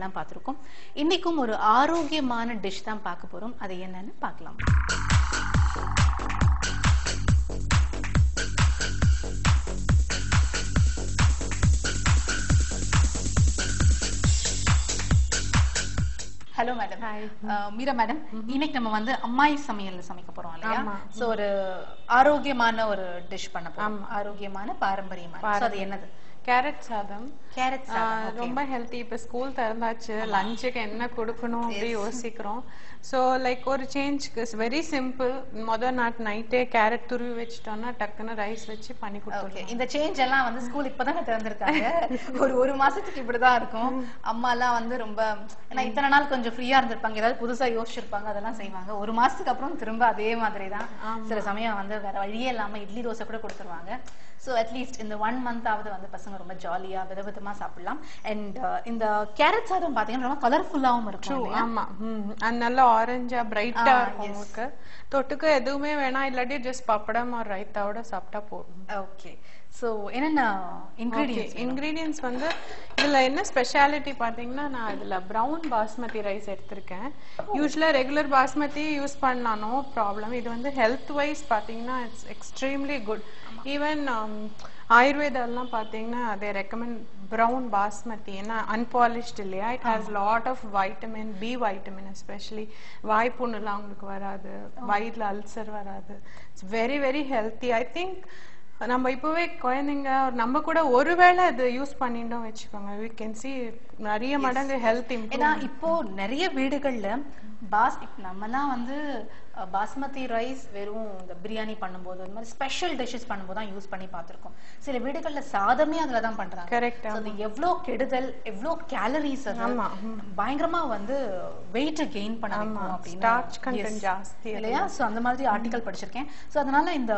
எல்லாம் பார்த்திருக்கோம். இன்னைக்கும் ஒரு ஆரோக்கியமான டிஷ் தான் பார்க்க போறோம். அது என்னன்னு பார்க்கலாம். Hello madam. மீரா மேடம், இன்னைக்கு நம்ம வந்து அம்மாயி சமையல்ல சமைக்க போறோம் இல்லையா? சோ ஒரு ஆரோக்கியமான ஒரு டிஷ் பண்ண போறோம். ஆரோக்கியமான பாரம்பரியமான. சோ அது என்னது? கேரட் சாதம். கேரட் சாதம் ரொம்ப ஹெல்த்தி. இப்ப ஸ்கூல் திறந்தாச்சு, லஞ்சுக்கு என்ன கொடுக்கணும் அப்படி யோசிக்கிறோம். ஸோ லைக் ஒரு சேஞ்ச்க்கு வெரி சிம்பிள். முதல் நைட்டே கேரட் துருவி வச்சுட்டோம்னா டக்குன்னு ரைஸ் வச்சு பண்ணி கொடுத்துருவோம். இந்த சேஞ்ச் எல்லாம் வந்து ஸ்கூல் இப்பதானே திறந்திருக்காங்க. ஒரு மாசத்துக்கு இப்படிதான் இருக்கும். அம்மா எல்லாம் வந்து ரொம்ப ஏன்னா இத்தனை நாள் கொஞ்சம் ஃப்ரீயா இருந்திருப்பாங்க, ஏதாவது புதுசா யோசிச்சிருப்பாங்க, அதெல்லாம் செய்வாங்க. ஒரு மாசத்துக்கு அப்புறம் திரும்ப அதே மாதிரி தான். சில சமயம் வந்து வேற வழியே இல்லாம இட்லி தோசை கூட கொடுத்துருவாங்க. ஸோ அட்லீஸ்ட் இந்த 1 மந்தாவது வந்து பசங்க ரொம்ப ஜாலியா விதவிதமா சாப்பிடலாம். அண்ட் இந்த கேரட் சாதம் பாத்தீங்கன்னா ரொம்ப கலர்ஃபுல்லாவும் இருக்கும். ஆமா, நல்லா ஆரஞ்சா பிரைட்டா இருக்கும். உங்களுக்கு தொட்டுக்க எதுவுமே வேணாம், இல்லாட்டி ஜஸ்ட் பப்படம் ஒரு ரைத்தாவோட சாப்பிட்டா போதும். ஓகே. சோ என்னென்ன இன்கிரீடியன்ஸ் வந்து இதுல என்ன ஸ்பெஷாலிட்டி பாத்தீங்கன்னா, நான் இதுல பிரவுன் பாஸ்மதி ரைஸ் எடுத்திருக்கேன். யூஸ்வலா ரெகுலர் பாஸ்மதி யூஸ் பண்ணலாம், நோ ப்ராப்ளம். இது வந்து ஹெல்த் வைஸ் பாத்தீங்கன்னா இட்ஸ் எக்ஸ்ட்ரீம்லி குட். ஈவன் ஆயுர்வேதெல்லாம் பாத்தீங்கன்னா they recommend brown basmati. ஏன்னா unpolished இல்லையா, it has lot of vitamin B vitamin, especially வாய்ப்புண்ணுலாம் உங்களுக்கு வராது, வயிற்றுல அல்சர் வராது. It's very very healthy. I think நம்ம இப்பவே குழந்தைங்க நம்ம கூட ஒருவேளை அது யூஸ் பண்ணிட்டோம் வச்சுக்கோங்க, we can see நிறைய மடங்கு ஹெல்த் இம்ப்ரூவ். ஏன்னா இப்போ நிறைய வீடுகள்ல நம்மலாம் வந்து பாஸ்மதி ரைஸ் வெறும் இந்த பிரியாணி பண்ணும்போது இந்த மாதிரி ஸ்பெஷல் டிஷஸ் பண்ணும்போது தான் யூஸ் பண்ணி பார்த்திருக்கோம். சில வீடுகள்ல சாதமே அதுல தான் பண்றாங்க. கரெக்ட். அது எவ்வளவு கெடுதல், எவ்வளவு கேலரிஸ், அது பயங்கரமா வந்து வெயிட் கெயின் பண்ண வைக்கும் அப்படின்னு ஸ்டார்ச் கண்டென்ட் ஜாஸ்தி இல்லையா? சோ அந்த மாதிரி ஆர்டிகல் படிச்சிருக்கேன். சோ அதனால இந்த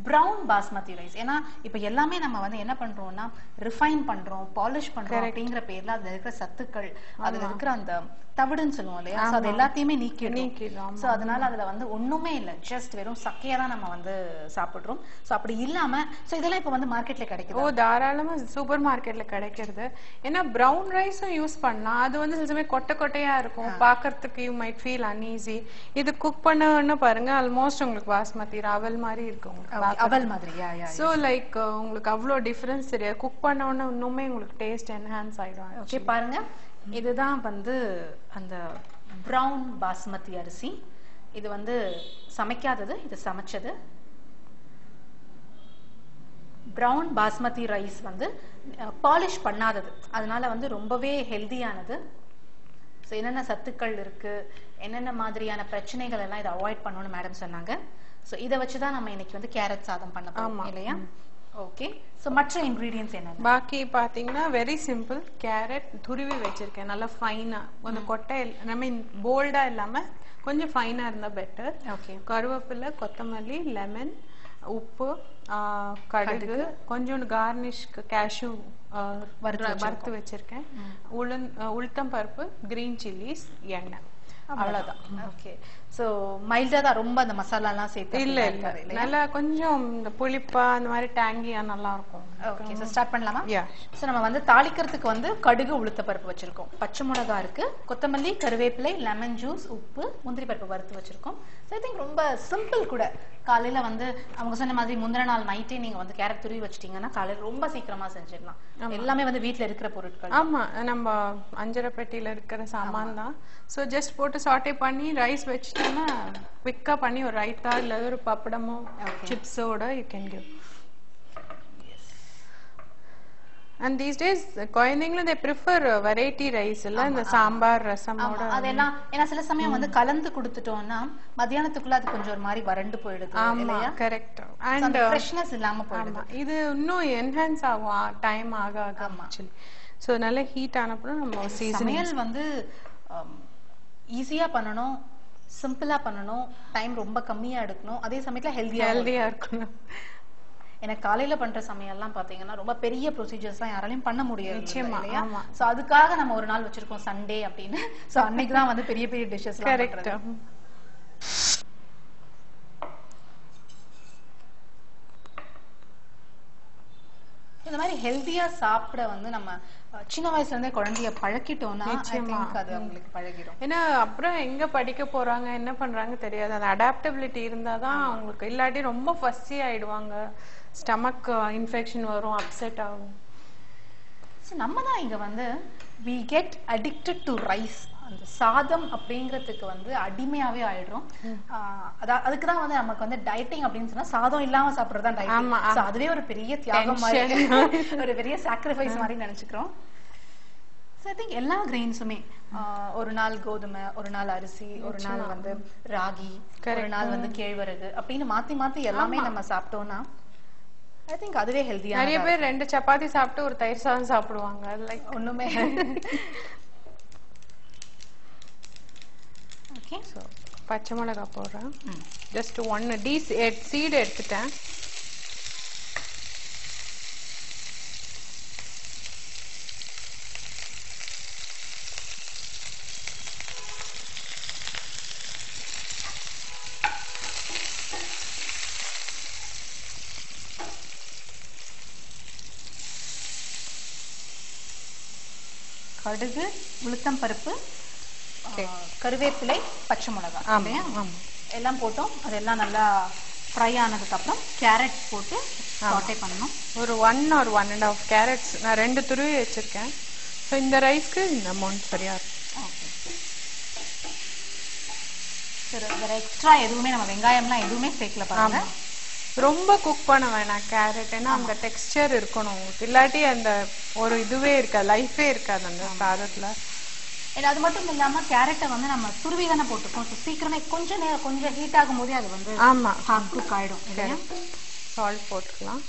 பிரவுன் பாஸ்மதி ரைஸ், ஏன்னா இப்ப எல்லாமே நம்ம வந்து என்ன பண்றோம்னா ரிஃபைன் பண்றோம், பாலிஷ் பண்றோம் அப்படிங்கிற பேர்ல அதுல இருக்கிற சத்துக்கள், அதுல இருக்கிற அந்த தவிடுன்னு சொல்லுவோம் இல்லையா, அது எல்லாத்தையுமே நீக்கிடும். சோ அதனால அதுல வந்து ஒண்ணுமே இல்ல, ஜஸ்ட் வெறும் சக்கையா தான் நம்ம வந்து சாப்பிடுறோம். சோ அப்படி இல்லாம சோ இதெல்லாம் இப்ப வந்து மார்க்கெட்ல கிடைக்குது. ஓ, தாராளமா சூப்பர் மார்க்கெட்ல கிடைக்கிறது. ஏன்னா பிரவுன் ரைஸும் யூஸ் பண்ணலாம். அது வந்து சில சமயம் கொட்டை கொட்டையா இருக்கும், பாக்குறதுக்கு யூ மைட் ஃபீல் அன்ஈஸி. இது குக் பண்ணன்னு பாருங்க, ஆல்மோஸ்ட் உங்களுக்கு பாஸ்மதி அவல் மாதிரி இருக்கும், அவல் மாதிரி. சோ லைக் உங்களுக்கு அவ்வளவு டிஃபரன்ஸ் தெரியாது. குக் பண்ண உடனே இன்னுமே உங்களுக்கு டேஸ்ட் என்ஹான்ஸ் ஆயிடும். ஓகே, பாருங்க, இதுதான் வந்து அந்த பிரவுன் பாஸ்மதி அரிசி. இது வந்து சமைக்காதது, இது சமைச்சது. பிரவுன் பாஸ்மதி ரைஸ் வந்து பாலிஷ் பண்ணாதது, அதனால வந்து ரொம்பவே ஹெல்தியானது. ஸோ என்னென்ன சத்துக்கள் இருக்கு, என்னென்ன மாதிரியான பிரச்சனைகள் எல்லாம் இதை அவாய்ட் பண்ணணும்னு மேடம் சொன்னாங்க. ஸோ இதை வச்சுதான் நம்ம இன்னைக்கு வந்து கேரட் சாதம் பண்ண போறோம் இல்லையா? ஓகே. சோ மற்ற இன்கிரிடியன்ட்ஸ் என்ன? பாக்கி பாத்தீங்கன்னா வெரி சிம்பிள். கேரட் துருவி வச்சிருக்கேன் நல்லா ஃபைனா, கொஞ்சம் கொட்டை ஐ மீன் போல்டா இல்லாம கொஞ்சம் ஃபைனா இருந்தா பெட்டர். ஓகே. கருவேப்பிலை, கொத்தமல்லி, லெமன், உப்பு, கடுகு, கொஞ்சோண்டு கார்னிஷ்க்கு கேஷ்யூ வறுத்து வச்சிருக்கேன், உளுத்தம் பருப்பு, கிரீன் சில்லிஸ், எண்ணெய், அவ்வளவுதான். ஓகே. சோ மைல்டா தான், ரொம்ப அந்த மசாலா எல்லாம் சேர்த்து இல்ல நல்லா கொஞ்சம் இந்த புளிப்பா அந்த மாதிரி டேங்கியா நல்லா இருக்கும். ஓகே, சோ ஸ்டார்ட் பண்ணலாமா? சோ நம்ம வந்து தாளிக்கிறதுக்கு வந்து கடுகு, உளுத்த பருப்பு வச்சிருக்கோம், பச்சை மிளகாய் இருக்கு, கொத்தமல்லி, கருவேப்பிலை, லெமன் ஜூஸ், உப்பு, முந்திரி பருப்பு வறுத்து வச்சிருக்கோம். சோ ஐ திங்க் ரொம்ப சிம்பிள் கூட. காலையில வந்து அவங்க சொன்ன மாதிரி முந்தின நாள் நைட்டே நீங்க வந்து கேரட் துருவி வச்சிட்டீங்கன்னா காலையில ரொம்ப சீக்கிரமா செஞ்சிடலாம். எல்லாமே வந்து வீட்டுல இருக்கிற பொருட்கள். ஆமா, நம்ம அஞ்சரை பெட்டியில இருக்கிற சாமான் தான். சோ ஜஸ்ட் போட்டு சாட்டே பண்ணி ரைஸ் வச்சுட்டோம்னா குவிக்கா பண்ணி ஒரு ரைத்தா இல்ல ஒரு பப்படமோ சிப்ஸோட you can give. And these days குழந்தைங்களும் they prefer variety rice இல்ல, இந்த சாம்பார் ரசமோட. அதெல்லாம் ஏன்னா சில சமயம் வந்து கலந்து கொடுத்துட்டோம்னா மத்தியானத்துக்குள்ள அது கொஞ்சம் ஒரு மாதிரி வறண்டு போயிடுது இல்லையா? கரெக்ட். அண்ட் ஃப்ரெஷ்னஸ் இல்லாம போயிடுது. இது இன்னும் என்ஹான்ஸ் ஆகும் டைம் ஆக ஆக ஆக்சுவலி. சோ நல்ல ஹீட் ஆனப்புறம் நம்ம சமையல் வந்து ஈஸியா பண்ணணும், சிம்பிளா பண்ணணும், டைம் ரொம்ப கம்மியா எடுக்கணும், அதே சமயத்துல ஹெல்தியா இருக்கணும். எனக்கு காலையில பண்ற சமையல்லாம் பாத்தீங்கன்னா ரொம்ப பெரிய ப்ரொசீஜர்ஸ் எல்லாம் யாராலையும் பண்ண முடியாது இல்லையா? சோ அதுக்காக நம்ம ஒரு நாள் வச்சிருக்கோம் சண்டே அப்படின்னு. சோ அன்னைக்கு தான் வந்து பெரிய பெரிய டிஷஸ் எல்லாம் பண்றது. இந்த மாதிரி ஹெல்தியா சாப்பிட வந்து நம்ம சின்ன வயசுல இருந்தே குழந்தைய பழக்கிட்டோம்னா I think அது அவங்களுக்கு பழகிடும். ஏன்னா அப்புறம் எங்க படிக்க போறாங்க என்ன பண்றாங்க தெரியாது. அந்த அடாப்டபிலிட்டி இருந்தாதான் அவங்களுக்கு, இல்லாட்டி ரொம்ப ஃபஸ்ஸி ஆயிடுவாங்க, ஸ்டமக் இன்ஃபெக்ஷன் வரும், அப்செட் ஆகும். நம்ம தான் இங்க வந்து we get addicted to rice. அந்த சாதம் அப்படிங்கிறதுக்கு வந்து அடிமையாவே ஆயிடுறோம். அதுக்குதான் வந்து நமக்கு வந்து டயட்டிங் அப்படின்னு சொன்னா சாதம் இல்லாம சாப்பிடுறதுதான் டயட்டிங். அதுவே ஒரு பெரிய தியாகம் மாதிரி, ஒரு பெரிய சாக்ரிஃபைஸ் மாதிரி நினைச்சுக்கிறோம். ஐ திங்க் எல்லா கிரெயின்ஸுமே ஒரு நாள் கோதுமை, ஒரு நாள் அரிசி, ஒரு நாள் வந்து ராகி, ஒரு நாள் வந்து கேழ்வரகு அப்படின்னு மாத்தி மாத்தி எல்லாமே நம்ம சாப்பிட்டோம்னா ஐ திங்க் அதுவே ஹெல்தியா. நிறைய பேர் 2 சப்பாத்தி சாப்பிட்டு ஒரு தயிர் சாதம் சாப்பிடுவாங்க. லைக் ஒண்ணுமே. ஓகே, சோ பச்சை மிளகாய் போடுறேன். ஜஸ்ட் 1 சீட் எடுத்துட்டேன். கடுகு, உளுத்தம் பருப்பு, கருவேப்பிலை, பச்சை மிளகாய் எல்லாம் போட்டோம். அதெல்லாம் நல்லா ஃப்ரை ஆனதுக்கு அப்புறம் கேரட் போட்டு சாட்டே பண்ணணும். ஒரு 1 or 1.5 கேரட்ஸ் நான் 2 துருவி வச்சிருக்கேன். ஸோ இந்த ரைஸ்க்கு இந்த அமௌண்ட் சரியா இருக்கும். சரி, வேற எக்ஸ்ட்ரா எதுவுமே நம்ம வெங்காயம்லாம் எதுவுமே சேர்க்கல பாருங்க. ரொம்ப குக் பண்ண வேணாம் கேரட், ஏன்னா அந்த டெக்ஸ்டர் இருக்கணும், இல்லாட்டி அந்த ஒரு இதுவே இருக்காது, லைஃபே இருக்காது அந்த சாதத்துல. அது மட்டும் இல்லாம கேரட்டை வந்து நம்ம துருவி தானே போட்டுருக்கோம். சீக்கிரமே கொஞ்சம் ஹீட் ஆகும் போதே அது வந்து குக் ஆயிடும் இல்லையா. சால்ட் போட்டுக்கலாம்.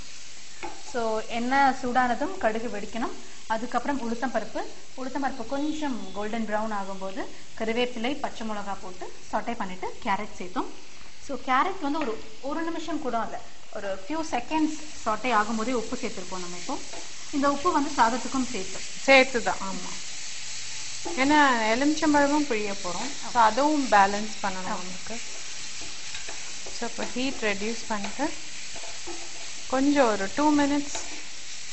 ஸோ எண்ணெய் சூடானதும் கடுகு வெடிக்கணும். அதுக்கப்புறம் உளுத்தம் பருப்பு கொஞ்சம் கோல்டன் ப்ரௌன் ஆகும்போது கருவேப்பிலை, பச்சை மிளகாய் போட்டு சாட்டே பண்ணிட்டு கேரட் சேர்த்தோம். ஸோ கேரட் வந்து ஒரு நிமிஷம் கூட இல்லை, ஒரு ஃபியூ செகண்ட்ஸ் சாட்டே ஆகும்போதே உப்பு சேர்த்துருப்போம் நம்ம. இப்போ இந்த உப்பு வந்து சாதத்துக்கும் சேர்த்துதான். ஆமாம், ஏன்னா எலுமிச்சம்பழமும் பிழிய போகிறோம். ஸோ அதுவும் பேலன்ஸ் பண்ணணும் நமக்கு. ஸோ இப்போ ஹீட் ரெடியூஸ் பண்ணிட்டு கொஞ்சம் ஒரு 2 minutes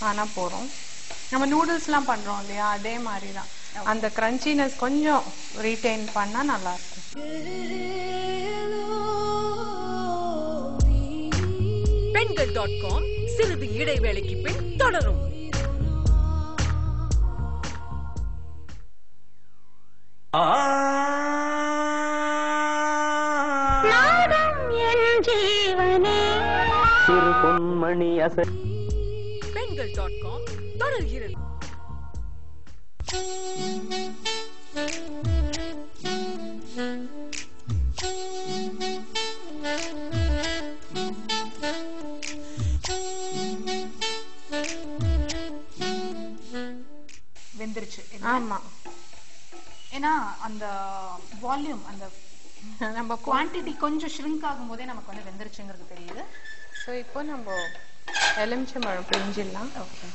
ஆனால் போகிறோம். நம்ம நூடுல்ஸ்லாம் பண்ணுறோம் இல்லையா, அதே மாதிரி தான். அந்த கிரன்ச்சினஸ் கொஞ்சம் ரீட்டைன் பண்ணால் நல்லாயிருக்கும். Bengal.com சிறிது இடைவேளைக்கு பின் தொடரும். Bengal.com தொடர்கிறது. வெந்துருச்சு. ஆமா, ஏன்னா அந்த வால்யூம், அந்த நம்ம குவான்டிட்டி கொஞ்சம் ஷ்ரிங்க் ஆகும் போதே நமக்கு வந்து வெந்துருச்சுங்கிறது தெரியுது. ஸோ இப்போ நம்ம எலுமிச்சம்பழம் பிழிஞ்சிடலாம். ஓகே,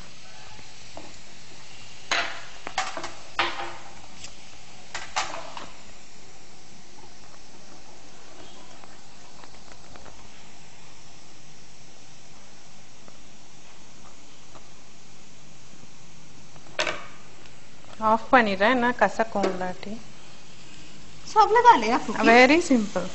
ஆஃப் பண்ணிடுறேன், என்ன கசக்கும் இல்லாட்டி. ஸோ அவ்வளோதான் இல்லையா? Very simple.